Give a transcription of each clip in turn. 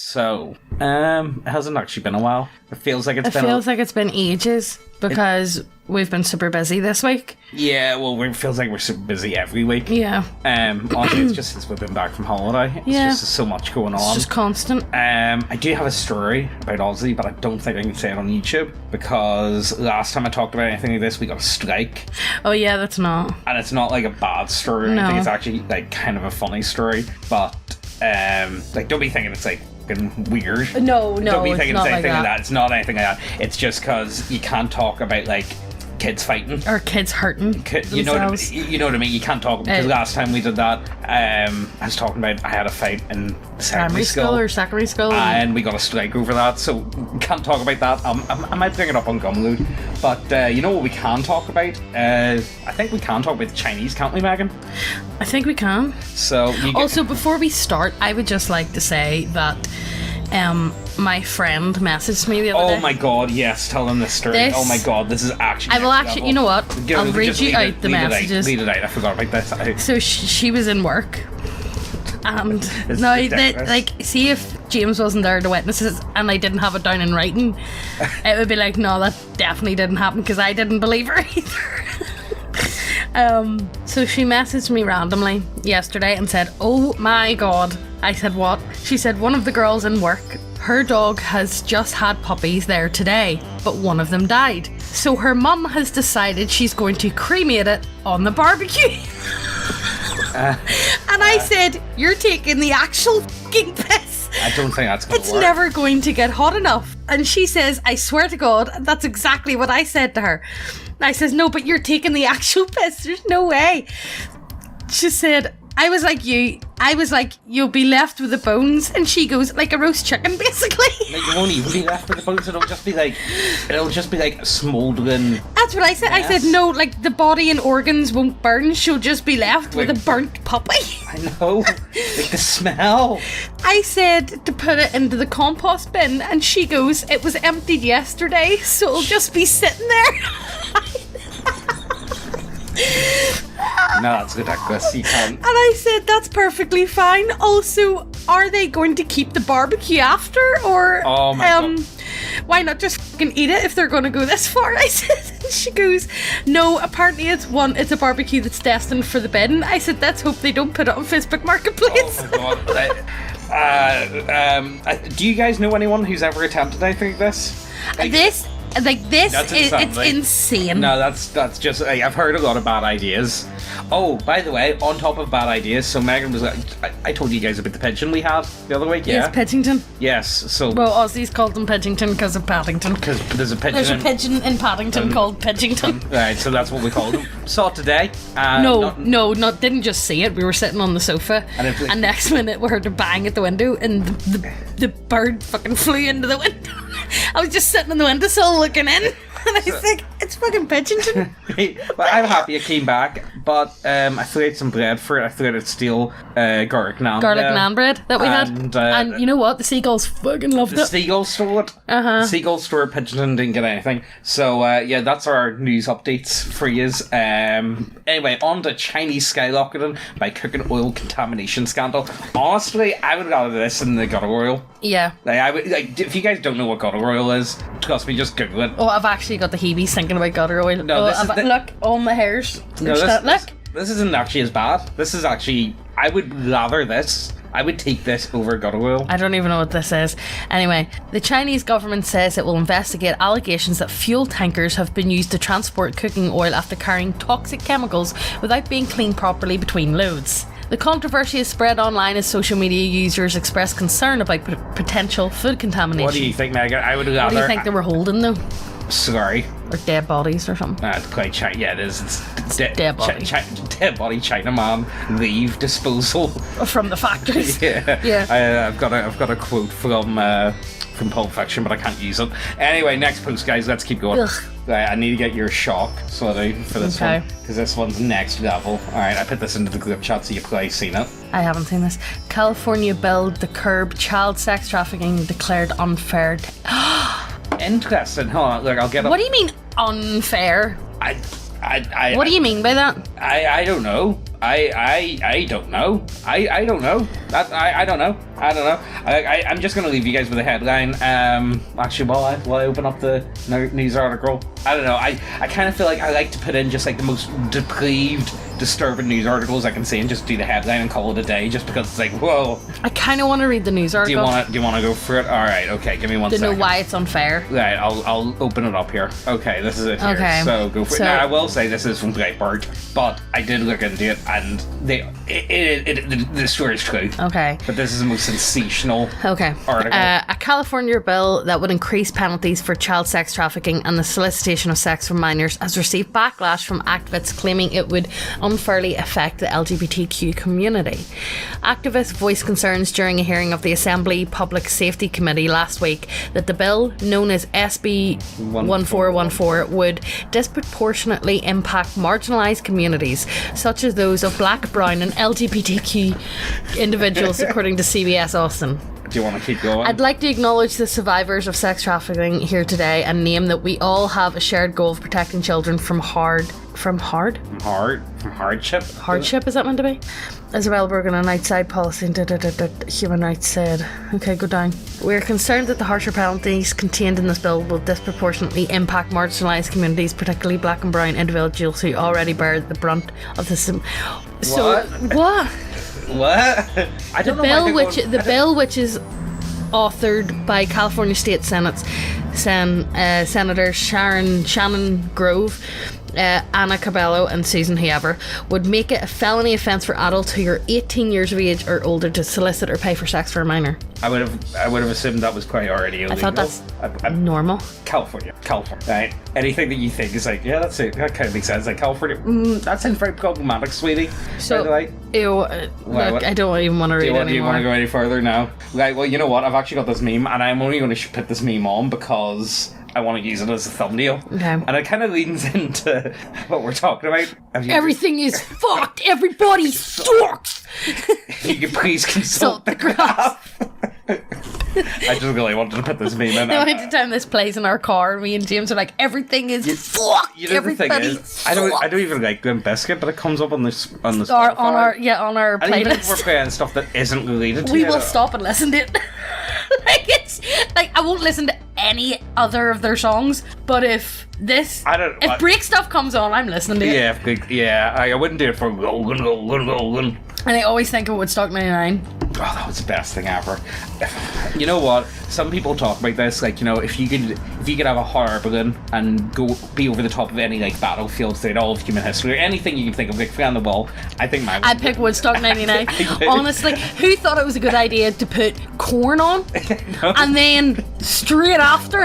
So, it hasn't actually been a while. It feels like it's it's been ages because we've been super busy this week. Yeah, well, it feels like we're super busy every week. Yeah. Honestly, it's just since we've been back from holiday. It's just so much going on. It's just constant. I do have a story about Aussie, but I don't think I can say it on YouTube because last time I talked about anything like this, we got a strike. Oh yeah, that's not. And it's not like a bad story or anything. It's actually like kind of a funny story. But like, don't be thinking it's like weird. No, don't be thinking it's it's not anything like that. It's not anything like that. It's just because you can't talk about like kids fighting or kids hurting you know what I mean. You can't talk because last time we did that, I was talking about I had a fight in primary school or secondary school, and we got a strike over that, so we can't talk about that. I might bring it up on Gumloot, but you know what we can talk about? I think we can talk about Chinese, can't we, Megan? I think we can. So also, before we start, I would just like to say that my friend messaged me the other day. Oh my god, yes, tell them this story. Oh my god, this is actually I will actually, you know what? I'll read you out the messages. Read it out, I forgot about this. So she was in work. And now, like, see if James wasn't there to witness it and I didn't have it down in writing, it would be like, no, that definitely didn't happen because I didn't believe her either. So she messaged me randomly yesterday and said, oh my god. I said, what? She said, one of the girls in work, her dog has just had puppies there today, but one of them died. So her mum has decided she's going to cremate it on the barbecue. And I said, you're taking the actual fucking piss. I don't think that's going to work. It's never going to get hot enough. And she says, I swear to God, that's exactly what I said to her. And I says, no, but you're taking the actual piss. There's no way. She said, I was like, you'll be left with the bones. And she goes, like a roast chicken, basically. Like, you won't even be left with the bones. It'll just be like smouldering. That's what I said. Mess. I said, no, like the body and organs won't burn. She'll just be left with a burnt puppy. I know. Like the smell. I said to put it into the compost bin. And she goes, it was emptied yesterday. So it'll just be sitting there. No, that's ridiculous. You can't. And I said, that's perfectly fine. Also, are they going to keep the barbecue after? Or oh my God. Why not just fucking eat it if they're going to go this far? I said. And she goes, no, apparently it's a barbecue that's destined for the bin. I said, let's hope they don't put it on Facebook Marketplace. Oh my God. Do you guys know anyone who's ever attempted anything like this? It's insane. No, that's just like, I've heard a lot of bad ideas. Oh, by the way, on top of bad ideas, so Megan was like, I told you guys about the pigeon we had the other week, yeah? Yes, Pidgington. Yes, so... Well, Aussies called them Pidgington because of Paddington. Because there's a pigeon There's a pigeon in Paddington called Pidgington. Right, so that's what we called them. Saw it today. Didn't just see it. We were sitting on the sofa, and next minute we heard a bang at the window, and the bird fucking flew into the window. I was just sitting on the windowsill looking in, and I was like, it's fucking Pidgington. Well, I'm happy it came back, but I threw out some bread for it. I threw out steel garlic naan. Garlic naan bread that we had. And you know what? The seagulls fucking loved it. The seagulls stole it. The seagulls stole it. Pidgington didn't get anything. So, yeah, that's our news updates for yous. Anyway, on to Chinese skyrocketing by cooking oil contamination scandal. Honestly, I would rather this than the gutter oil. Yeah. If you guys don't know what gutter oil is, trust me, just Google it. Oh, I've actually got the heebies thinking about gutter oil. No, look, all my hairs. No, this isn't actually as bad. This is actually, I would rather this. I would take this over gutter oil. I don't even know what this is. Anyway, the Chinese government says it will investigate allegations that fuel tankers have been used to transport cooking oil after carrying toxic chemicals without being cleaned properly between loads. The controversy is spread online as social media users express concern about potential food contamination. What do you think, Megan? I would rather... What do you think they were holding, though? Sorry. Or dead bodies or something? It's quite yeah, it is. It's dead body. Dead body Chinaman leave disposal. From the factories. Yeah. I've got a quote from Pulp Fiction, but I can't use it. Anyway, next post, guys. Let's keep going. I need to get your shock, so I do, for this one, because this one's next level. Alright, I put this into the group chat so you've probably seen it. I haven't seen this. California bill to curb child sex trafficking declared unfair. Interesting. Hold on, look, I'll get it. What do you mean unfair? What do you mean by that? I don't know. I don't know. I don't know. I don't know. I'm just gonna leave you guys with a headline. Actually, while I open up the news article, I don't know. I kind of feel like I like to put in just like the most depraved, disturbing news articles I can see and just do the headline and call it a day, just because it's like, whoa. I kind of want to read the news article. Do you want to go for it? All right. Okay. Give me one second. To know why it's unfair. Right. I'll open it up here. Okay. This is it. Here. Okay. So go for it. Now I will say this is from Breitbart, but I did look into it, and the story is true. Okay. But this is the most sensational. Okay. Article. A California bill that would increase penalties for child sex trafficking and the solicitation of sex from minors has received backlash from activists claiming it would unfairly affect the LGBTQ community. Activists voiced concerns during a hearing of the Assembly Public Safety Committee last week that the bill, known as SB 1414, would disproportionately impact marginalised communities such as those of Black, Brown and LGBTQ individuals, according to CBS Austin. Do you want to keep going? I'd like to acknowledge the survivors of sex trafficking here today and name that we all have a shared goal of protecting children from hardship. Hardship, is that meant to be? Isabel Bergen, an outside policy human rights said. Okay, go down. We're concerned that the harsher penalties contained in this bill will disproportionately impact marginalised communities, particularly Black and Brown individuals who already bear the brunt of this. So what? What? I don't know. The bill, which is authored by California State Senators Shannon Grove, Anna Cabello and Susan Haver, would make it a felony offence for adults who are 18 years of age or older to solicit or pay for sex for a minor. I would have assumed that was quite already illegal. I thought that's normal. California, right? Anything that you think is like, yeah, that's it. That kind of makes sense. Like California, that sounds very problematic, sweetie. So, look, I don't even want to read it anymore. Do you want to go any further now? Right. Well, you know what? I've actually got this meme, and I'm only going to put this meme on because I want to use it as a thumbnail. Okay. And it kind of leans into what we're talking about. Everything is fucked. Everybody sucks. If you could please consult the graph. I just really wanted to put this meme in. Every time this plays in our car, me and James are like, everything is fucked. You know, the thing is, I don't even like Limp Bizkit, but it comes up on the Spotify. on our playlist. And even if we're playing stuff that isn't related to it, we will stop and listen to it. I won't listen to any other of their songs, but if break stuff comes on, I'm listening to it. Yeah, I wouldn't do it for Logan. And I always think of Woodstock 99. Oh, that was the best thing ever. You know what? Some people talk about this, like, you know, if you could have a horror balloon and be over the top of any like battlefield throughout all of human history, or anything you can think of, like fly on the wall, I think I'd pick Woodstock 99. Honestly, who thought it was a good idea to put Korn on and then straight after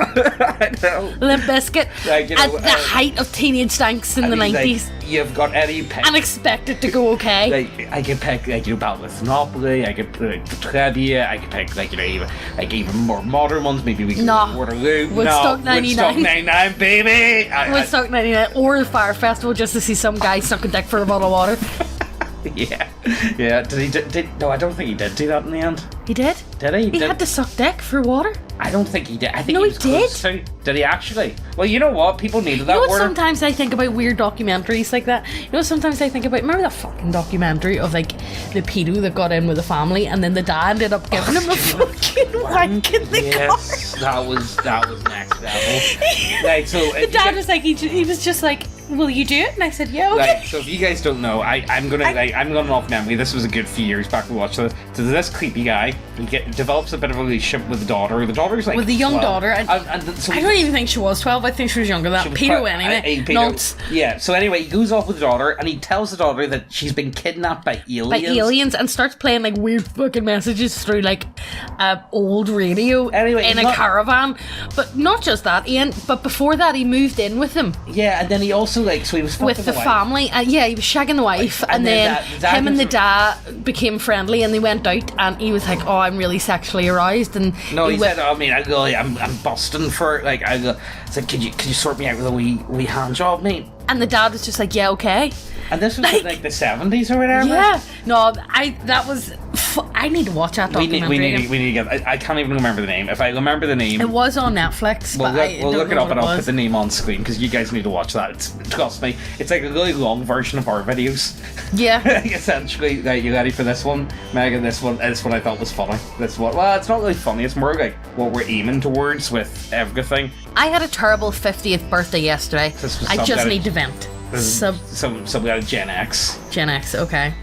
Limp Bizkit at the height of teenage stanks in the 90s? Like, you've got Eddie Peck and expect it to go okay. Like, I could pick Battle with Monopoly, I could pick Trebia, I could pick even more modern ones. Maybe we could Waterloo. Woodstock 99. Woodstock 99, baby. Woodstock 99 or the Fire Festival, just to see some guy suck a dick for a bottle of water. Yeah. No, I don't think he did do that in the end. He did? Did he? He had to suck dick for water? I don't think he did. I think he was did. Close to. Did he actually? Well, you know what? People needed that water. Sometimes I think about weird documentaries like that. Sometimes I think about, remember that fucking documentary of like the pedo that got in with the family and then the dad ended up giving him a fucking wank in the car? Yes, that was next level. Right, so the dad was like, he was just like, will you do it? And I said, yeah, okay. Right, so if you guys don't know, I'm going off memory. This was a good few years back we watched this. So this creepy guy develops a bit of a relationship with the daughter. The daughter's like with the young 12. daughter. So I don't even think she was 12. I think she was younger than that. Pedo anyway. Pedo. Yeah, so anyway, he goes off with the daughter and he tells the daughter that she's been kidnapped by aliens. And starts playing like weird fucking messages through like old radio in a caravan. But not just that, Ian, but before that he moved in with them. Yeah, and then he also so he was with the family. He was shagging the wife, and then him and the dad became friendly, and they went out, and he was like, "Oh, I'm really sexually aroused." And he said, I'm busting for it. Like, I said, could you sort me out with a wee hand job, mate? And the dad was just like, "Yeah, okay." And this was like the 70s or whatever. Yeah, no, I I need to watch that We documentary. need to get. I can't even remember the name. If I remember the name, It was on Netflix. we'll look it up and I'll put was. the name on screen because you guys need to watch that. Trust me, it's like a really long version of our videos. Yeah. Essentially, you ready for this one, Megan? This one I thought was funny. This one, well, it's not really funny. It's more like what we're aiming towards with everything. I had a terrible 50th birthday yesterday. This was I some just kind of- need to vent. Some kind of Gen X. Gen X, okay.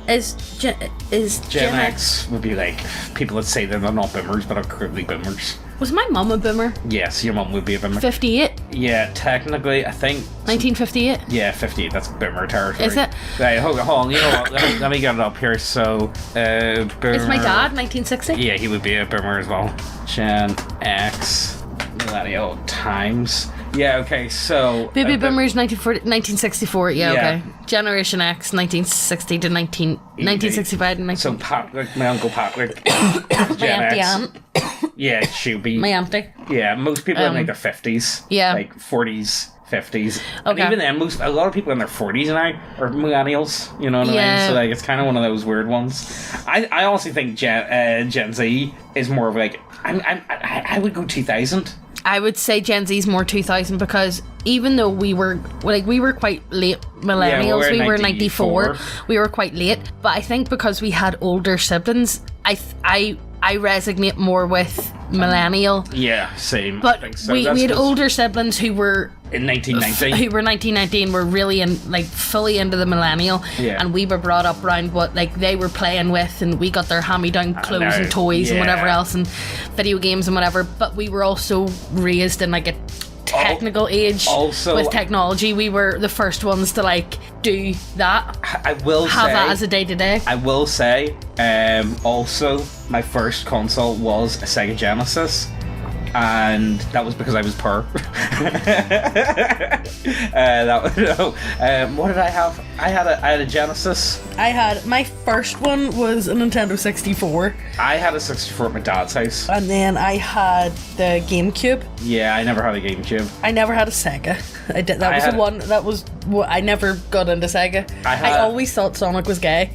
Is Gen X would be like people that say they're not boomers but are currently boomers. Was my mum a boomer? Yes, your mum would be a boomer. 58? Yeah, technically, I think. 1958? Yeah, 58. That's boomer territory. Is it? Right, hold on. You know what? Let me get it up here. So, boomer. Is my dad 1960? Yeah, he would be a boomer as well. Gen X, millennial times. Yeah, okay, so... Baby boomers 1964, yeah, Yeah. okay. Generation X 1960 to 1965 to 19... So, Patrick, my Uncle Patrick, my Gen auntie X. aunt, Yeah, she'd be... my auntie. Yeah, most people in like their 50s. Yeah. Like 40s, 50s. And Okay. even then, a lot of people in their 40s now are millennials. You know what I Yeah. mean? So like, it's kind of one of those weird ones. I honestly think Gen Z is more of like I would go 2000. I would say Gen Z is more 2000 because even though we were quite late millennials, Yeah, we were 94. 94, we were quite late. But I think because we had older siblings, I resonate more with millennial. Yeah, same. I But think so. we That's had 'cause older siblings who were in 1990. who were 1919 were really fully into the millennial, Yeah. and we were brought up around what like they were playing with, and we got their hand-me-down clothes know, and toys and whatever yeah. else and video games and whatever, but we were also raised in like a technical age also- with technology. We were the first ones to like do that, I will have say. that as a day-to-day. I will say. Also, my first console was a Sega Genesis. And that was because I was poor. What did I have? I had a Genesis. I had my first one was a Nintendo 64, I had a 64 at my dad's house. and then I had the GameCube. Yeah, I never had a GameCube. I never had a Sega. I did. That I was had the one. That was what I never got into Sega. I always thought Sonic was gay.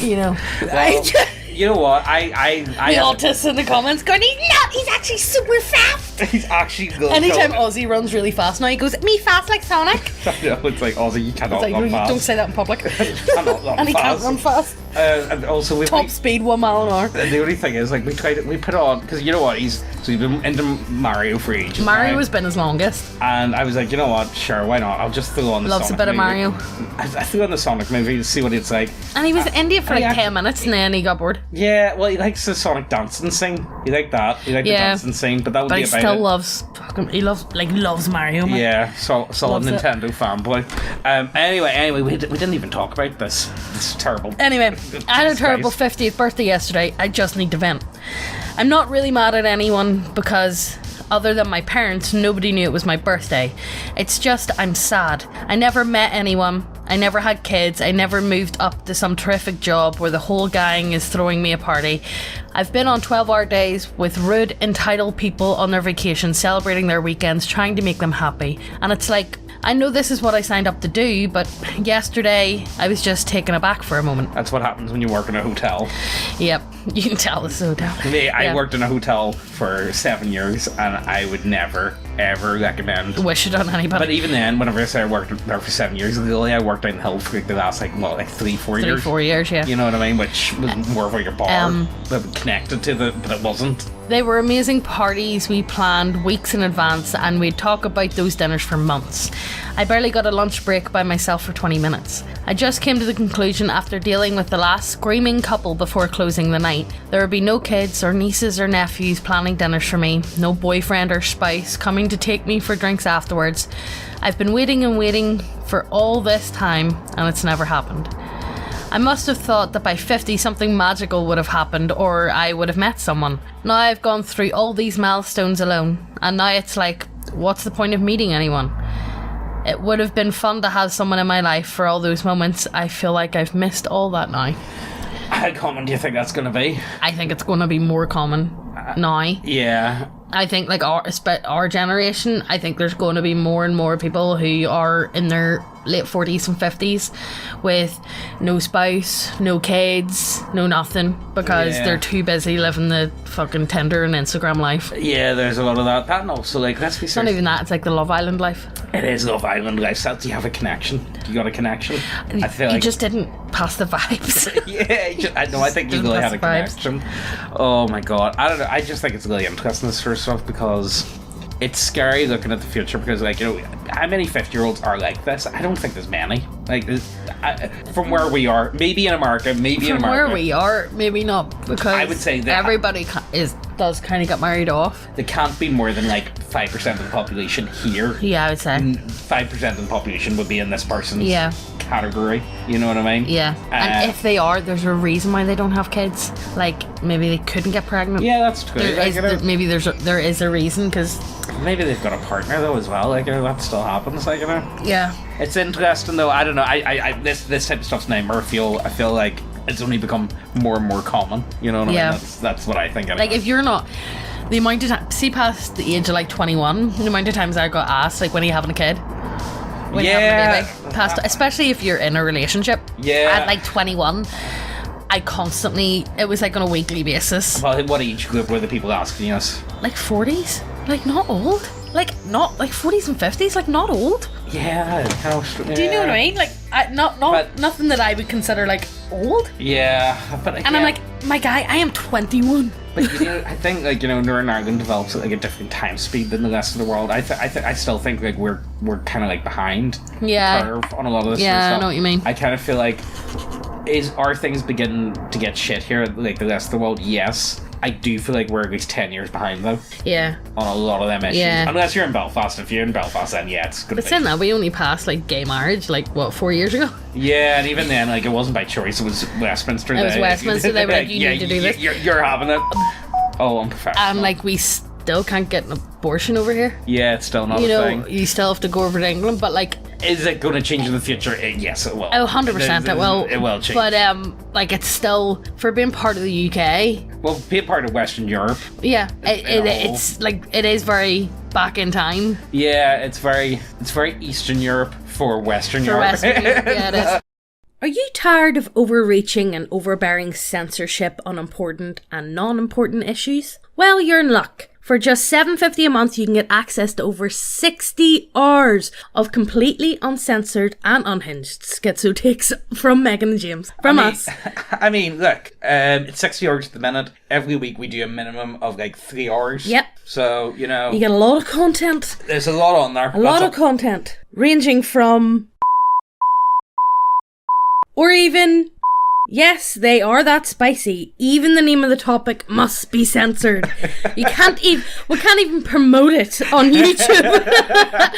You know, Well, you know what? I the had- autists in the comments going, "He's not. He's actually super fast." He's actually good. Anytime Ozzy runs really fast now, he goes, "Me fast like Sonic." It's like Ozzy, you cannot It's like, run no, you fast. don't say that in public. Cannot run And he can't fast. run fast. And also we Top speed, 1 mile an hour. the only thing is, like, we put on, because you know what, he's been into Mario for ages. Mario now. has been his longest. And I was like, you know what, sure, why not? I'll just throw on the Loves a Sonic bit of movie. Mario. I threw on the Sonic movie to see what it's like. And he was in it for like yeah. 10 minutes, and then he got bored. Yeah, well, he likes the Sonic dancing scene. He liked that. He liked the Yeah. dancing scene, but that would But be he about still it. loves Mario. Man. Yeah, solid Loves it. Nintendo fanboy. Anyway, we didn't even talk about this. It's terrible. Anyway, I had a Jesus terrible Christ. 50th birthday yesterday. I just need to vent. I'm not really mad at anyone because, other than my parents, nobody knew it was my birthday. It's just I'm sad. I never met anyone. I never had kids. I never moved up to some terrific job where the whole gang is throwing me a party. I've been on 12-hour days with rude, entitled people on their vacations, celebrating their weekends, trying to make them happy. And it's like, I know this is what I signed up to do, but yesterday I was just taken aback for a moment. That's what happens when you work in a hotel. Yep, you can tell this is hotel. Me, I Yeah. worked in a hotel for 7 years, and I would never, ever recommend. Wish it on anybody. But even then, whenever I said I worked there for 7 years, really, I worked down the hill for like the last, like 3-4 years. 3-4 years, yeah. You know what I mean? Which was more of like a bar that connected to but it wasn't. They were amazing parties we planned weeks in advance, and we'd talk about those dinners for months. I barely got a lunch break by myself for 20 minutes. I just came to the conclusion after dealing with the last screaming couple before closing the night, there would be no kids or nieces or nephews planning dinners for me, no boyfriend or spouse coming to take me for drinks afterwards. I've been waiting and waiting for all this time, and it's never happened. I must have thought that by 50 something magical would have happened, or I would have met someone. Now I've gone through all these milestones alone, and now it's like, what's the point of meeting anyone? It would have been fun to have someone in my life for all those moments. I feel like I've missed all that now. How common do you think that's going to be? I think it's going to be more common now. Yeah. I think like our generation, I think there's going to be more and more people who are in their late 40s and 50s with no spouse, no kids, no nothing, because they're too busy living the fucking Tinder and Instagram life. Yeah, there's a lot of that. That and also, like, let's be serious. Not even that, it's like the Love Island life. It is Love Island life. So you have a connection. You got a connection. I feel like you just didn't pass the vibes. I think you really had a connection. Oh my god. I don't know. I just think it's really interesting, this sort of stuff, because it's scary looking at the future, because, like, you know, how many 50-year-olds are like this? I don't think there's many. Like, from where we are, maybe in America, From where we are, maybe not, because I would say that everybody does kind of get married off. There can't be more than, like, 5% of the population here. Yeah, I would say 5% of the population would be in this person's category. You know what I mean? Yeah. And if they are, there's a reason why they don't have kids. Like, maybe they couldn't get pregnant. Yeah, that's true. Maybe there is a reason, because maybe they've got a partner though as well. Like, you know, that still happens. Like, you know. Yeah. It's interesting though. I don't know. I this type of stuff's nightmare. I feel like it's only become more and more common. You know what I mean? That's what I think. Anyway. Like, if you're not. The amount of time, see, past the age of like 21, the amount of times I got asked, like, when are you having a kid? When you having a baby? Past, especially if you're in a relationship. Yeah. At like 21, I constantly, it was like on a weekly basis. Well, what age group were the people asking us? Like 40s? Like, not old. Like, not, like 40s and 50s, like, not old. Yeah. Do you know what I mean? Like, nothing that I would consider, like, old. Yeah. But again, and I'm like, my guy, I am 21. But, you know, I think, like, you know, Northern Ireland develops at, like, a different time speed than the rest of the world. I still think, like, we're kind of, like, behind the curve on a lot of this sort of stuff. Yeah, I know what you mean. I kind of feel like, are things beginning to get shit here like the rest of the world? Yes. I do feel like we're at least 10 years behind, though. Yeah. On a lot of them issues. Yeah. Unless you're in Belfast. If you're in Belfast, then yeah, it's good. But saying that, we only passed, like, gay marriage, like, what, 4 years ago? Yeah, and even then, like, it wasn't by choice. It was Westminster. It was Westminster. They were like, you need to do this. You're having it. Oh, unprofessional. And, like, we still can't get an abortion over here. Yeah, it's still not a thing. You still have to go over to England, but, like... Is it going to change in the future? Yes, it will. Oh, 100% it will. It will change. But, like, it's still... For being part of the UK... Well, being part of Western Europe... Yeah, it's, like, it is very back in time. Yeah, it's very Eastern Europe for Western Europe. Western Europe, yeah, it is. Are you tired of overreaching and overbearing censorship on important and non-important issues? Well, you're in luck. For just $7.50 a month, you can get access to over 60 hours of completely uncensored and unhinged schizo takes from Megan and James. From us. I mean, look, it's 60 hours at the minute. Every week we do a minimum of like 3 hours. Yep. So, you know. You get a lot of content. There's a lot on there. A lot of content. Ranging from... Or even... Yes, they are that spicy. Even the name of the topic must be censored. We can't even promote it on YouTube.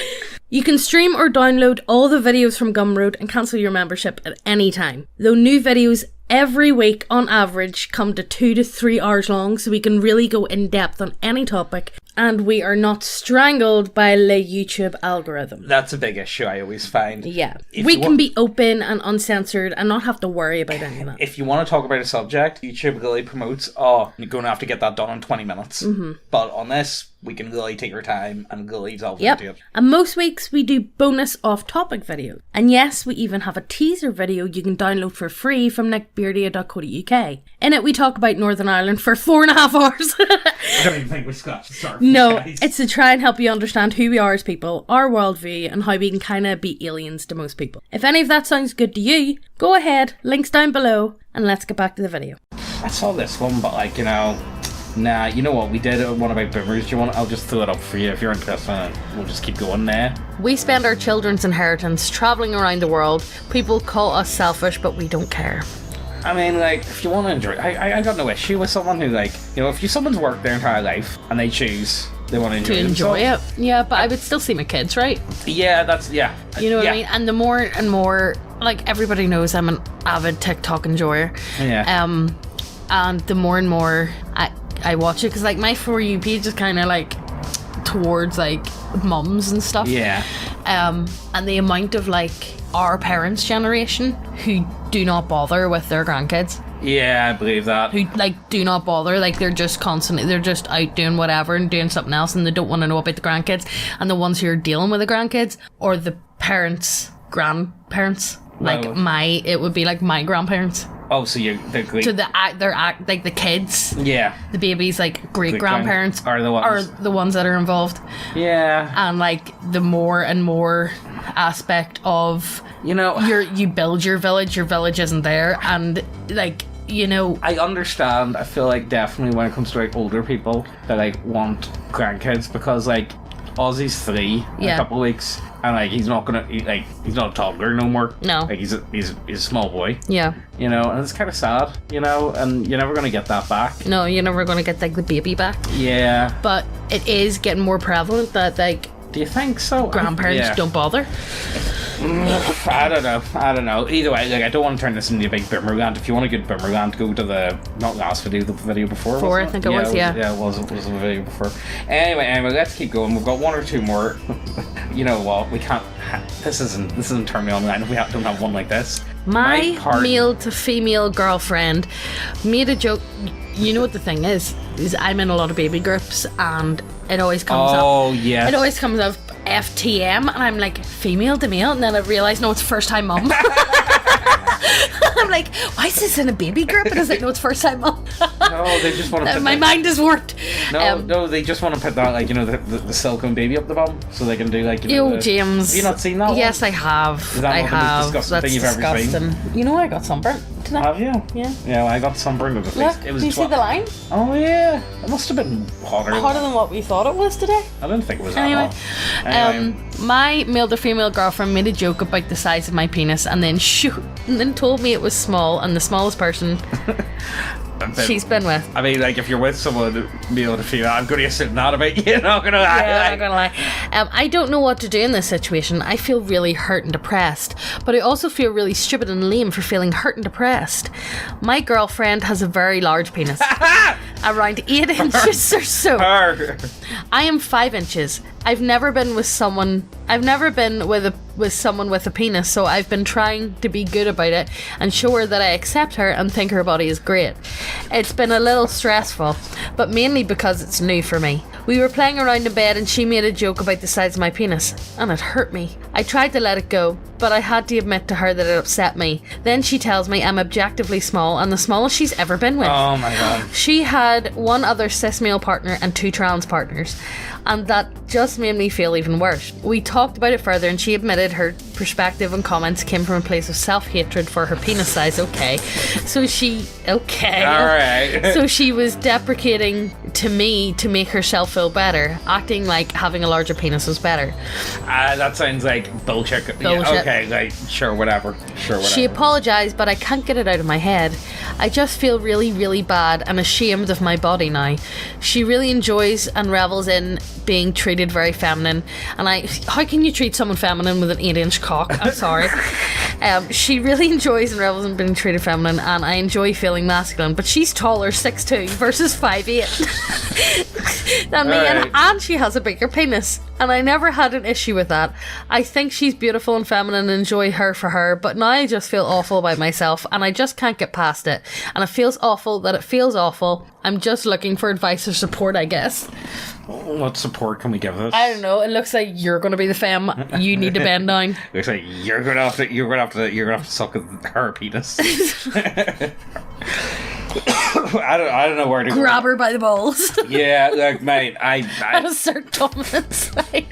You can stream or download all the videos from Gumroad and cancel your membership at any time. Though new videos every week on average come to 2 to 3 hours long, so we can really go in depth on any topic, and we are not strangled by the YouTube algorithm. That's a big issue I always find. Yeah. We can be open and uncensored and not have to worry about any of that. If you want to talk about a subject, YouTube really promotes, you're going to have to get that done in 20 minutes. Mm-hmm. But on this, we can really take our time and really delve into it. And most weeks we do bonus off-topic videos. And yes, we even have a teaser video you can download for free from nickbeardia.co.uk. In it, we talk about Northern Ireland for 4.5 hours. I don't even think we scratched the surface. No, it's to try and help you understand who we are as people, our worldview, and how we can kind of be aliens to most people. If any of that sounds good to you, go ahead, links down below, and let's get back to the video. I saw this one, but like, you know... Nah, you know what? We did one about boomers. Do you want? I'll just throw it up for you if you're interested in it. We'll just keep going there. We spend our children's inheritance travelling around the world. People call us selfish, but we don't care. I mean, like, if you want to enjoy it, I got no issue with someone who, like, you know, if someone's worked their entire life and they choose they want to enjoy it. Yeah, but I would still see my kids, right? Yeah, that's, yeah. You know what I mean? And the more and more, like, everybody knows I'm an avid TikTok enjoyer. Yeah. And the more and more I watch it, because like my For You page is kind of like towards like mums and stuff. Yeah. And the amount of like our parents' generation who do not bother with their grandkids. Yeah, I believe that. Who like do not bother, like they're just out doing whatever and doing something else, and they don't want to know about the grandkids. And the ones who are dealing with the grandkids, or the parents grandparents. Like Oh. it would be like my grandparents. Oh, so they're great. So they're like the kids, Yeah. the babies, like great grandparents Are the ones. that are involved, Yeah. and like the more and more aspect of You know, you build your village isn't there, and like I understand. I feel like definitely when it comes to like older people that like want grandkids because like Ozzy's 3 in Yeah. a couple of weeks and like he's not a toddler no more. No. Like he's a small boy. yeah, And it's kind of sad, and you're never gonna get that back. no, you're never gonna get like the baby back, Yeah. but it is getting more prevalent that like Do you think so? grandparents Yeah. don't bother. I don't know. Either way, like I don't want to turn this into a big boomer rant. If you want a good boomer rant, go to the not last video, the video before. Before, wasn't I think it was, yeah. Yeah, it was the video before. Anyway, let's keep going. We've got one or two more. You know what? We can't. This isn't turn me on line if we don't have one like this. My partner- male to female girlfriend made a joke. You know what the thing is I'm in a lot of baby groups and it always comes up. Oh yes. It always comes up FTM, and I'm like, female to male, and then I realise, no, it's first time mum. I'm like, why is this in a baby group? And I was like, no, it's first time mum. No, they just want to put My mind is warped. No, they just want to put that like the silicone baby up the bum so they can do like James. Have you not seen that one? Yes, I have. Is that I not the most have. disgusting That's thing you've ever seen? disgusting. You know, I got sunburnt today. Have you? Yeah. Yeah, well, I got sunburned with the Look, face. do you see the line? Oh yeah, it must have been hotter. Hotter than what we thought it was today. I didn't think it was that Anyway, hot. Anyway. my male to female girlfriend made a joke about the size of my penis, and then told me it was small, and the smallest person she's been with. I mean, like if you're with someone male to female, I'm going to assume that about you. Not gonna lie. Yeah, I'm like- not gonna lie. I don't know what to do in this situation. I feel really hurt and depressed, but I also feel really stupid and lame for feeling hurt and depressed. My girlfriend has a very large penis, around 8 inches or so. Her. I am 5 inches. I've never been with someone with someone with a penis, so I've been trying to be good about it and show her that I accept her and think her body is great. It's been a little stressful, but mainly because it's new for me. We were playing around in bed and she made a joke about the size of my penis, and it hurt me. I tried to let it go, but I had to admit to her that it upset me. Then she tells me I'm objectively small and the smallest she's ever been with. Oh my god. She had one other cis male partner and 2 trans partners, and that just made me feel even worse. We talked about it further and she admitted her perspective and comments came from a place of self-hatred for her penis size. Okay. Alright. So she was deprecating to me to make herself feel better, acting like having a larger penis was better. That sounds like bullshit. Yeah, Bullshit. okay, like sure, whatever. She apologised, but I can't get it out of my head. I just feel really, really bad and ashamed of my body now. She really enjoys and revels in being treated very feminine, and how can you treat someone feminine with an 8-inch cock? I'm sorry. She really enjoys and revels in being treated feminine, and I enjoy feeling masculine, but she's taller, 6'2" versus 5'8" than me, Alright. and she has a bigger penis, and I never had an issue with that. I think she's beautiful and feminine and enjoy her for her, but now I just feel awful about myself and I just can't get past it, and it feels awful that it feels awful. I'm just looking for advice or support, I guess. What support can we give this? I don't know, it looks like you're gonna be the femme. You need to bend down. Looks like you're gonna have to suck her penis. I don't know where to Grab go. her by the balls. Yeah, like mate, At a certain dominance. I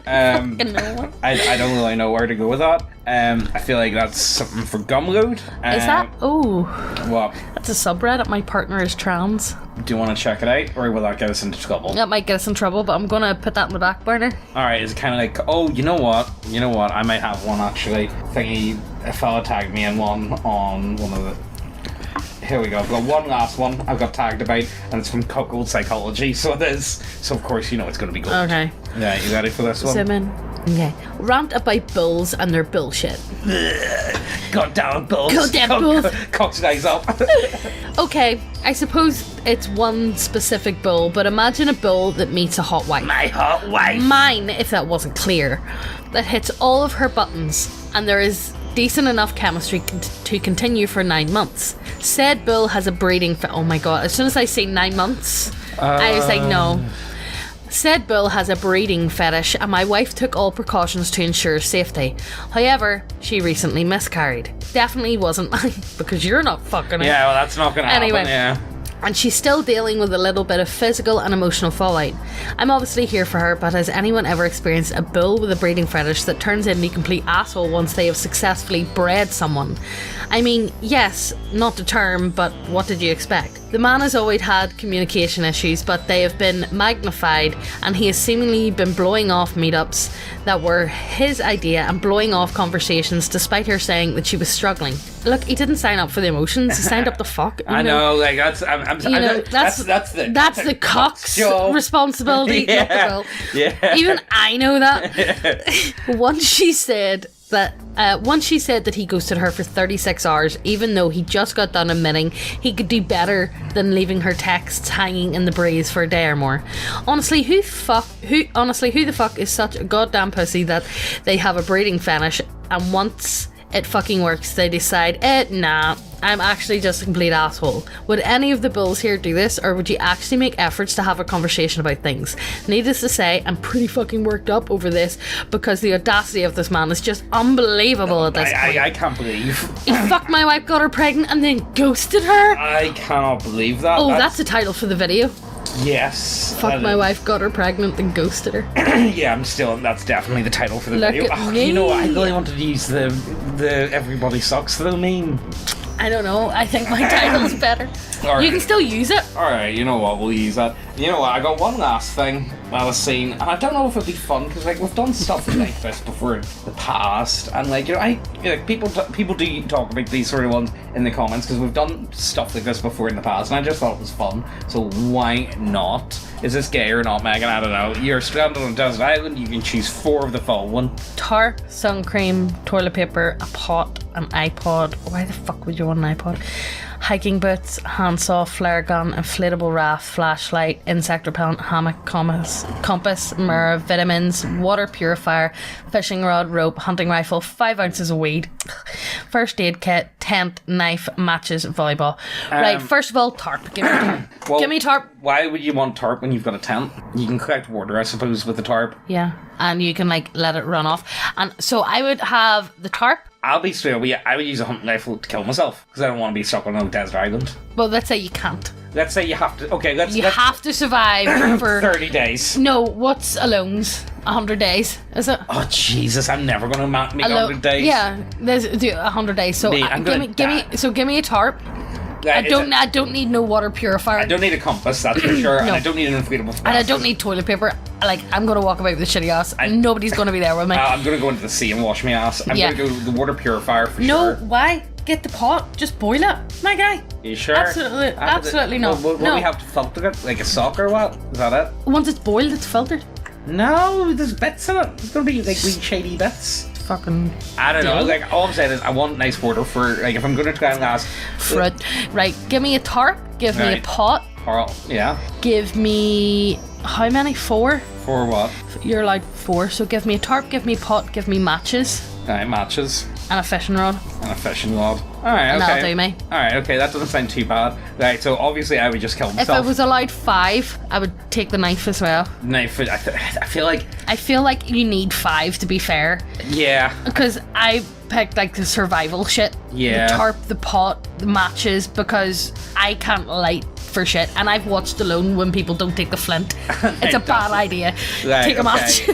I don't know. I don't really know where to go with that. I feel like that's something for Gumload. Is that? Oh, What? that's a subreddit. My partner is trans. Do you want to check it out, or will that get us into trouble? That might get us in trouble, but I'm gonna put that in the back burner. All right, it's kind of like, oh, you know what? I might have one actually. Thingy, a fella tagged me in one on one of the. Here we go. I've got one last one I've got tagged about, and it's from Cuckold Psychology, so it is. So of course you know it's going to be good. Okay. Yeah, you ready for this one? Zoom in. Okay. Rant about bulls and their bullshit. Goddamn bulls. Goddamn bulls. Cock's eyes up. Okay, I suppose it's one specific bull, but imagine a bull that meets a hot wife. My hot wife. Mine, if that wasn't clear, that hits all of her buttons, and there is decent enough chemistry to continue for 9 months. Said bull has a breeding oh my god, as soon as I say 9 months, I was like, no. Said bull has a breeding fetish and my wife took all precautions to ensure safety. However, she recently miscarried. Definitely wasn't mine, because you're not fucking it. Yeah, well, that's not going to Anyway. happen, yeah. And she's still dealing with a little bit of physical and emotional fallout. I'm obviously here for her, but has anyone ever experienced a bull with a breeding fetish that turns into a complete asshole once they have successfully bred someone? I mean, yes, not the term, but what did you expect? The man has always had communication issues, but they have been magnified, and he has seemingly been blowing off meetups that were his idea and blowing off conversations despite her saying that she was struggling. Look, he didn't sign up for the emotions, he signed up to fuck. I know, like, that's the cock's job. responsibility, Yeah. not the bill. Yeah. Even I know that. Once she said that he ghosted her for 36 hours, even though he just got done admitting he could do better than leaving her texts hanging in the breeze for a day or more. Honestly, who the fuck is such a goddamn pussy that they have a breeding fetish, and once it fucking works, they decide, nah, I'm actually just a complete asshole. Would any of the bulls here do this, or would you actually make efforts to have a conversation about things? Needless to say, I'm pretty fucking worked up over this, because the audacity of this man is just unbelievable at this point. I can't believe. He fucked my wife, got her pregnant, and then ghosted her? I cannot believe that. Oh, that's the title for the video. Yes. Fuck my wife, got her pregnant, and ghosted her. Yeah, that's definitely the title for the Look video. at me. You know what, I really wanted to use the Everybody Sucks though meme. I don't know, I think my title's better. Alright. You can still use it. Alright, you know what, we'll use that. You know what, I got one last thing I was saying, and I don't know if it'd be fun, because like we've done stuff like this before in the past, and like, you know, people do talk about these sort of ones in the comments, because we've done stuff like this before in the past, and I just thought it was fun, so why not? Is this gay or not, Megan? I don't know. You're stranded on a desert island, you can choose 4 of the following. Tarp, sun cream, toilet paper, a pot, an iPod. Why the fuck would you want an iPod? Hiking boots, handsaw, flare gun, inflatable raft, flashlight, insect repellent, hammock, compass, mirror, vitamins, water purifier, fishing rod, rope, hunting rifle, 5 ounces of weed, first aid kit, tent, knife, matches, volleyball. Right, first of all, tarp. Give me tarp. Well, Give me tarp. Why would you want tarp when you've got a tent? You can collect water, I suppose, with the tarp. Yeah, and you can like let it run off. And so I would have the tarp. I'll be straight away, I would use a hunting rifle to kill myself, because I don't want to be stuck on a desert island. Well, let's say you can't. Let's say you have to, okay, let's have to survive for 30 days. No, what's alone's? 100 days, is it? Oh, Jesus, I'm never going to make 100 days. Yeah, there's 100 days. So Mate, I'm gonna give me a tarp. I don't need no water purifier. I don't need a compass, that's for sure, and I don't need an inflatable glasses. And I don't need toilet paper. Like, I'm gonna walk about with a shitty ass. Nobody's gonna be there with me. I'm gonna go into the sea and wash my ass. I'm gonna go to the water purifier for no, sure. why? Get the pot. Just boil it, my guy. You sure? Absolutely not. What no. we have to filter it? Like a sock or what? Is that it? Once it's boiled, it's filtered. No, there's bits in it. There's gonna be like wee shady bits. Fucking I don't know, like all I'm saying is I want nice water for like if I'm gonna try and last fruit. Right, give me a tarp, give me a pot. Yeah. Give me how many? 4? For what? You're allowed 4, so give me a tarp, give me a pot, give me matches. Alright, matches. And a fishing rod. And a fishing rod. Alright, okay. And that'll do me. Alright, okay, that doesn't sound too bad. Right, so obviously I would just kill myself. If I was allowed 5, I would take the knife as well. Knife, I feel like you need 5 to be fair. Yeah. Because I picked like the survival shit. Yeah. The tarp, the pot, the matches, because I can't light for shit, and I've watched Alone when people don't take the flint. It's a bad idea. Right, take a match.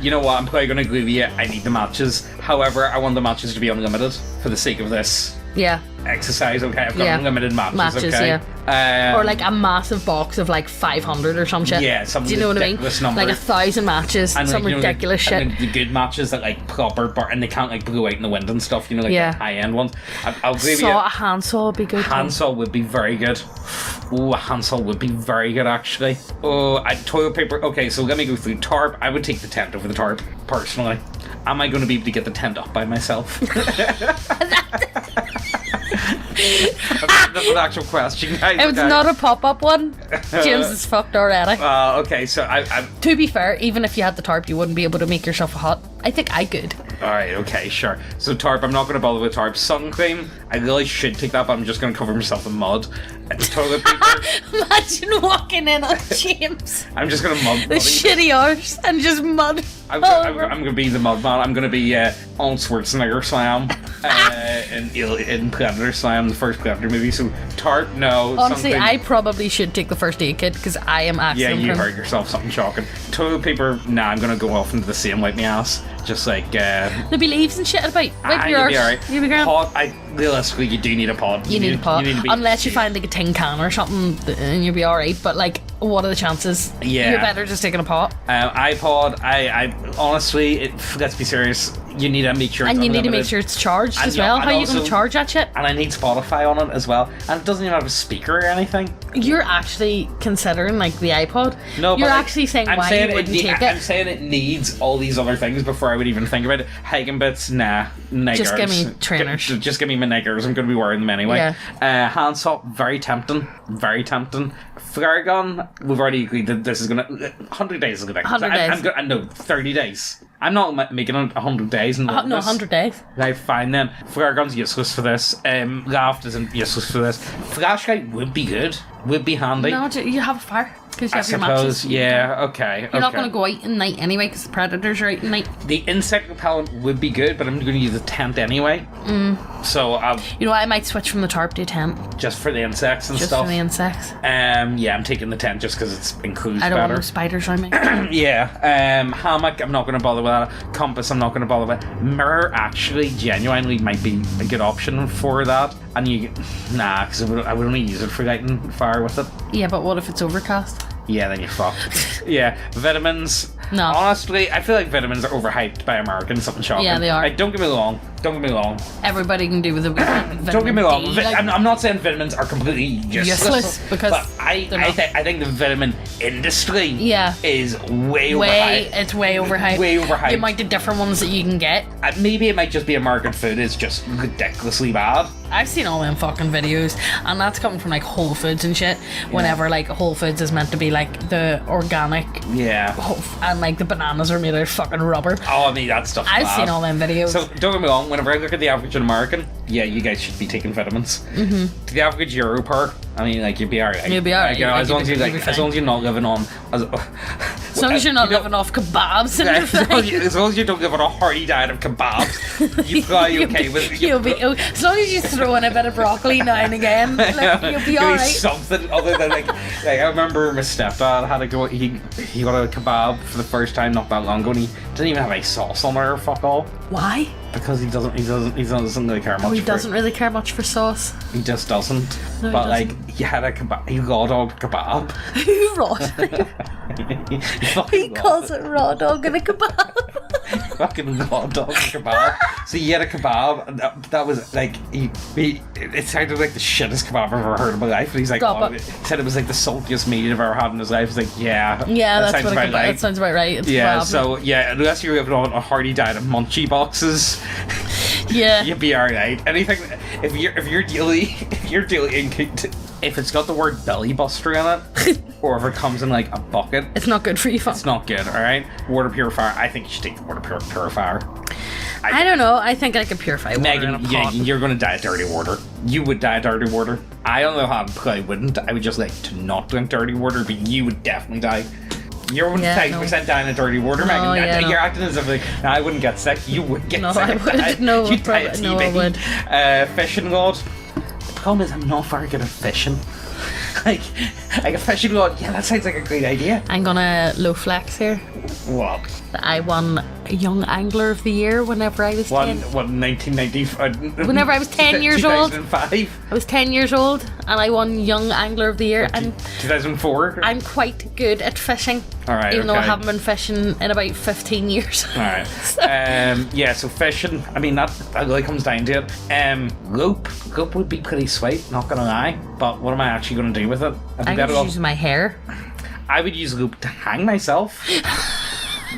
You know what, I'm probably going to agree with you, I need the matches. However, I want the matches to be unlimited for the sake of this Yeah. exercise, okay? I've got unlimited matches, okay? Yeah. Or like a massive box of like 500 or some shit. Yeah, some Do you know what I mean? ridiculous number. Like 1,000 matches, and some like, ridiculous shit. And the good matches that like proper, and they can't like blow out in the wind and stuff, you know, like the high-end ones. I'll agree with you. A handsaw would be good. Handsaw would be very good. Oh, a handsaw would be very good actually. Oh, toilet paper. Okay, so let me go through tarp. I would take the tent over the tarp, personally. Am I going to be able to get the tent up by myself? That's an actual question, guys. It was not a pop-up one. James is fucked already. Okay, so I... To be fair, even if you had the tarp, you wouldn't be able to make yourself a hut. I think I could. Alright, okay, sure. So tarp, I'm not going to bother with tarp. Sun cream, I really should take that, but I'm just going to cover myself in mud. And toilet paper, Imagine walking in on James. I'm just going to mud The buddy. shitty arse and just mud. I'm all going to be the mud man. I'm going to be on Schwarzenegger Slam in Predator Slam, the first Predator movie. So tarp, no. Honestly, something- I probably should take the first aid kit because I am Yeah, accident you prone. hurt yourself, something shocking. Toilet paper, nah, I'm going to go off into the same, wipe my ass. Just like, There'll be leaves and shit about. Wipe your you'll be arse. alright. You'll be grand. Pod, realistically, you do need a pod. You need a pot. You need to be Unless you find like a tin can or something and you'll be alright. But like, what are the chances? Yeah. You're better just taking a pot. iPod, I honestly, let's be serious, you need to make sure it's And you need to make unlimited. sure it's charged And as yeah, well. and How are you going also- to charge that shit? And I need Spotify on it as well. And it doesn't even have a speaker or anything. You're actually considering like the iPod. No, You're but like, actually saying I'm why saying you wouldn't take I'm it. saying it needs all these other things before I would even think about it. Hiking bits, nah. Niggers. Just give me trainers. Just give me my niggers. I'm going to be wearing them anyway. Hand soap, very tempting. Very tempting. Flare gun, we've already agreed that this is going to... 100 days is going to... 100 days. I know, 30 days. I'm not making it 100 days. And No, 100 days. Right, fine then. Flare gun's useless for this. Raft isn't useless for this. Flashlight would be good. Would be handy. No, you have a fire because you I have your suppose, matches. yeah, okay. You're not going to go out at night anyway because the predators are out at night. The insect repellent would be good, but I'm going to use a tent anyway. So, You know, I might switch from the tarp to a tent just for the insects and just stuff. for the insects. Yeah, I'm taking the tent just because it's includes I don't want better. no spiders around me. Yeah, hammock, I'm not going to bother with that. Compass, I'm not going to bother with. Mirror actually genuinely might be a good option for that. And because I would only use it for lighting fire with it. Yeah, but what if it's overcast? Yeah, then you're fucked. Yeah, vitamins. No. Honestly, I feel like vitamins are overhyped by Americans. Something shocking. Yeah, they are. Like, don't get me wrong. Everybody can do with a vitamin Don't get me wrong. D, like, I'm not saying vitamins are completely useless, because but I they're not. think the vitamin industry Yeah. is way overhyped. It's way overhyped. Way overhyped. The amount of different ones that you can get. Maybe it might just be American food is just ridiculously bad. I've seen all them fucking videos, and that's coming from like Whole Foods and shit. Whenever like Whole Foods is meant to be like the organic, Yeah. and like the bananas are made out of fucking rubber. Oh, I mean that stuff's I've bad. seen all them videos. So don't get me wrong. Whenever I look at the average American, yeah, you guys should be taking vitamins. Mm-hmm. To the average Europer, I mean, like you'd be alright. You'd be alright, Like, you know, like, as long as you'd be as long as you're not living on, As long as you're not living off kebabs and as long as you don't live on a hearty diet of kebabs, you're probably okay with. You'll be as long as you throw in a bit of broccoli now and again, like, you'll be Give me alright. something other than like I remember my stepdad had to go. He got a kebab for the first time not that long ago, and he didn't even have any sauce on it or fuck all Why? because he doesn't really care much. Oh, he for doesn't it. really care much for sauce. He just doesn't. No, he but doesn't. like he had a kebab. He raw dog kebab. Who raw? he He fucking calls it raw dog and a kebab. fucking raw dog kebab. So he had a kebab, and that was like he it sounded like the shittest kebab I've ever heard in my life. And he's like, Stop he it. said it was like the saltiest meat I've ever had in his life. He's like, yeah, Yeah, that that's sounds what a about kebab. right. That sounds about right. It's Yeah, kebab. so yeah, unless you're living on a hearty diet of munchie boxes, yeah. you'd be alright. Anything if you're dealing if it's got the word belly buster in it, or if it comes in like a bucket, It's not good for you. it's not good. All right, water purifier. I think you should take the water purifier. I don't know. I think I could purify water in a Megan, yeah, pot. you're gonna die of dirty water. You would die of dirty water. I don't know how I wouldn't. I would just like to not drink dirty water, but you would definitely die. You're 1,000% dying of dirty water, Megan. yeah, You're no. acting as if like, no, I wouldn't get sick. You would get No, sick. I would. No, You'd die of probably- no, I TB. would. Fishing rod. The problem is I'm not very good at fishing. like a fishing rod. Yeah, that sounds like a great idea. I'm gonna low flex here. What? I won Young Angler of the Year whenever I was 10. 1990. Whenever I was 10 years old. 2005. I was 10 years old and I won Young Angler of the Year. And 2004. I'm quite good at fishing. Alright, Even though I okay. haven't been fishing in about 15 years. Alright. Yeah, so fishing, I mean, that really comes down to it. Rope would be pretty sweet, not gonna lie. But what am I actually gonna do with it? I'd be I'm better just off- using my hair. I would use rope to hang myself.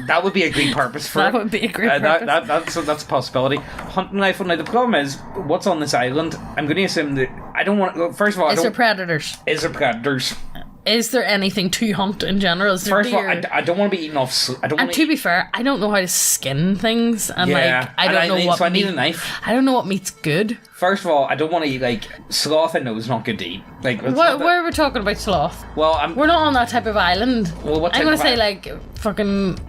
That would be a great purpose for That it. would be a great purpose. That's a possibility. Hunting rifle. Now the problem is, what's on this island? I'm going to assume that I don't want. Well, first of all, I Is there don't. predators? Is there predators? is there anything to hunt in general? Is there First of all, deer? I don't want to be eating off. I don't And want to be fair, I don't know how to skin things, and Yeah, I and don't know what. so I need meat- a knife. I don't know what meat's good. First of all, I don't want to eat like sloth. I know is not good to eat. Like, it's not What, that- where are we talking about sloth? well, I'm. We're not on that type of island. Well, what I'm type gonna of say island? like fucking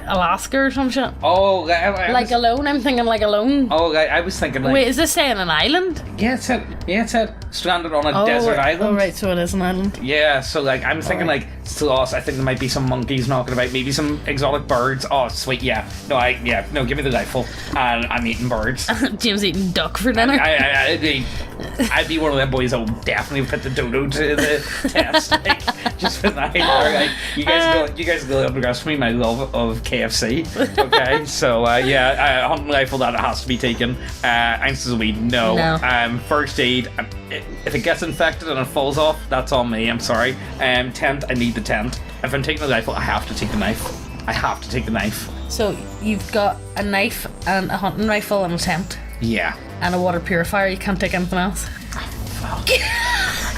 Alaska or some shit. Oh, I Like was, alone. I'm thinking like alone. oh, I was thinking like. Wait, is this saying an island? Yeah, it's it. Yeah, it's it. Stranded on a desert island. Oh, right, so it is an island. Yeah, so like I'm thinking like sloths. I think there might be some monkeys knocking about, maybe some exotic birds. Oh, sweet, yeah. No, give me the rifle, and I'm eating birds. James eating duck for dinner. I'd be one of them boys that would definitely put the dodo to the test. Like, just for that. Like, you guys go underestimate my love of KFC. Okay, so yeah, hunting rifle that has to be taken. Ounces of weed, no. No. First aid. If it gets infected and it falls off, that's on me. I'm sorry. Tent. I need the tent. If I'm taking the rifle, I have to take the knife. I have to take the knife. So you've got a knife and a hunting rifle and a tent Yeah. and a water purifier. You can't take anything else. Fuck.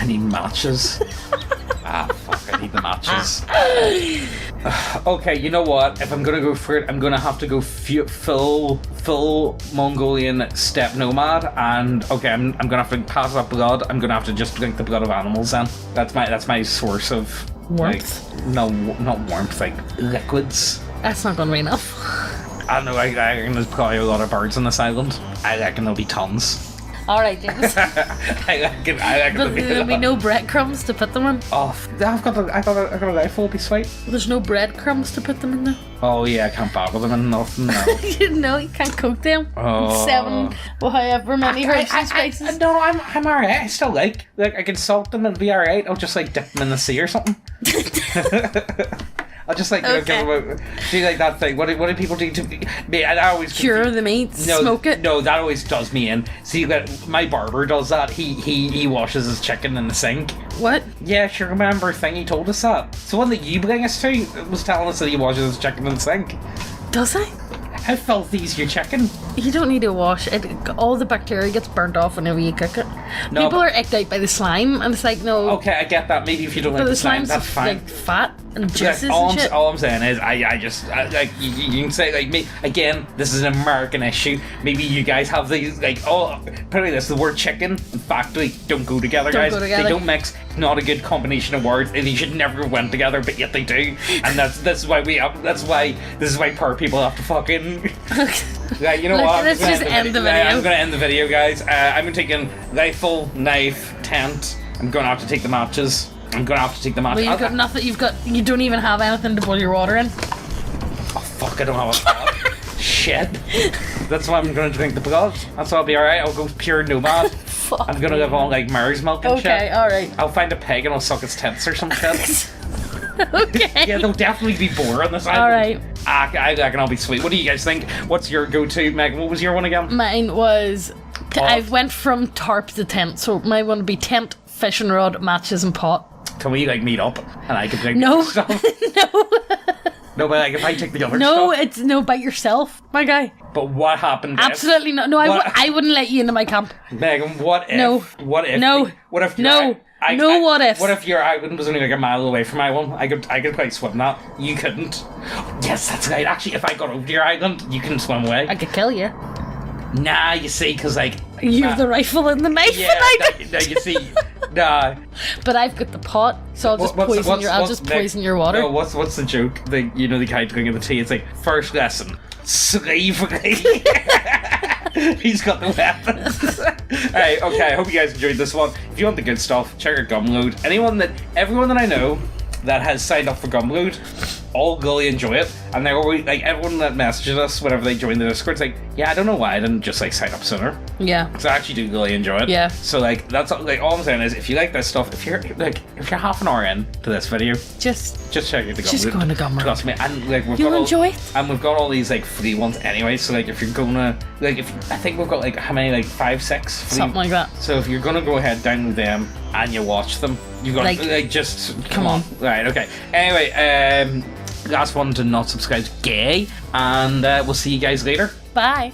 I need matches. Fuck, I need the matches. Okay, you know what? If I'm gonna go for it, I'm gonna have to go full Mongolian steppe nomad, and okay, I'm gonna have to pass up blood. I'm gonna have to just drink the blood of animals. Then that's my source of Warmth? Like, no, not warmth, like liquids. That's not going to be enough. I don't know. I reckon there's probably a lot of birds on this island. I reckon there'll be tons. All right, James. I reckon But there'll be no breadcrumbs to put them in. Oh, I've got a rifle. It'll be sweet. There's no breadcrumbs to put them in there. Oh yeah, I can't bother them and nothing. No. No, you can't cook them. Oh. 7, well, however many herbs and spices. No, I'm alright. I still like I can salt them and be alright. I'll just like dip them in the sea or something. I'll just like Okay. do like that thing. What do people do to me? I always Cure the meat, smoke it. No, that always does me in. See, that my barber does that. He washes his chicken in the sink. What? Yeah, sure. Remember thing he told us that. So one that you bring us to was telling us that he washes his chicken in the sink. Does I? How filthy is your chicken? You don't need to wash it. All the bacteria gets burnt off whenever you cook it. No, People but- are icked out by the slime, and it's like, no. Okay, I get that. Maybe if you don't But like the the slime, slime's that's fine. like fat and Like, juices all, and shit. all I'm saying is, I like you can say like me again. This is an American issue. Maybe you guys have these like put it this: the word chicken and factory don't go together, Don't guys. go together. They don't mix. Not a good combination of words. They should never have went together, but yet they do. And that's why this is why poor people have to fucking. Right, you know Look, what? I'm let's gonna just end the video. I'm gonna end the video, guys. I'm taking rifle, knife, tent. I'm gonna have to take the matches. I'm gonna have to take the matches. Well, you've got nothing. You don't even have anything to boil your water in. Oh fuck! I don't have a pot. Shit. That's why I'm gonna drink the blood. That's why I'll be alright. I'll go pure nomad. Fuck. I'm gonna live on like Mary's milk and shit. Okay, alright. I'll find a pig and I'll suck its tits or some shit. Okay. Yeah, there'll definitely be boar on this island. Alright. I reckon I'll be sweet. What do you guys think? What's your go-to, Megan? What was your one again? Mine was. Oh. I went from tarp to tent, so my one would be tent, fishing rod, matches, and pot. Can we like meet up and I can drink No. stuff? No. No, but like if I take the other No, stuff. it's no by yourself, my guy. But what happened? if- Absolutely not. No, What- I wouldn't let you into my camp. Megan, what if? No. What if? No. What if? No. No what ifs. What if your island was only like a mile away from my one? I could quite swim that. You couldn't. Yes, that's right. Actually, if I got over to your island, you can swim away. I could kill you. Nah, you see, because like. You have the rifle and the knife, Yeah, and I don't. no, you see, nah. But I've got the pot, so I'll just I'll just poison your water. No, what's the joke? The guy drinking the tea. It's like first lesson, slavery. He's got the weapons. Alright, okay, I hope you guys enjoyed this one. If you want the good stuff, check out Gumload. Everyone that I know that has signed up for Gumload all really enjoy it, and they're always like, everyone that messages us whenever they join the Discord, it's like, yeah, I don't know why I didn't just like sign up sooner. Yeah. So I actually do really enjoy it. Yeah. So like that's like all I'm saying is, if you like this stuff, if you're half an hour in to this video, Just check out the Gumroad. Just go on the Gumroad. Trust me, and like You'll enjoy it. And we've got all these like free ones anyway. So like if you're gonna I think we've got like how many, like 5, 6 free. something like that. So if you're gonna go ahead, download them and you watch them, you've got Like, just come on. Right, okay. Anyway, last one to not subscribe, gay, and we'll see you guys later. Bye.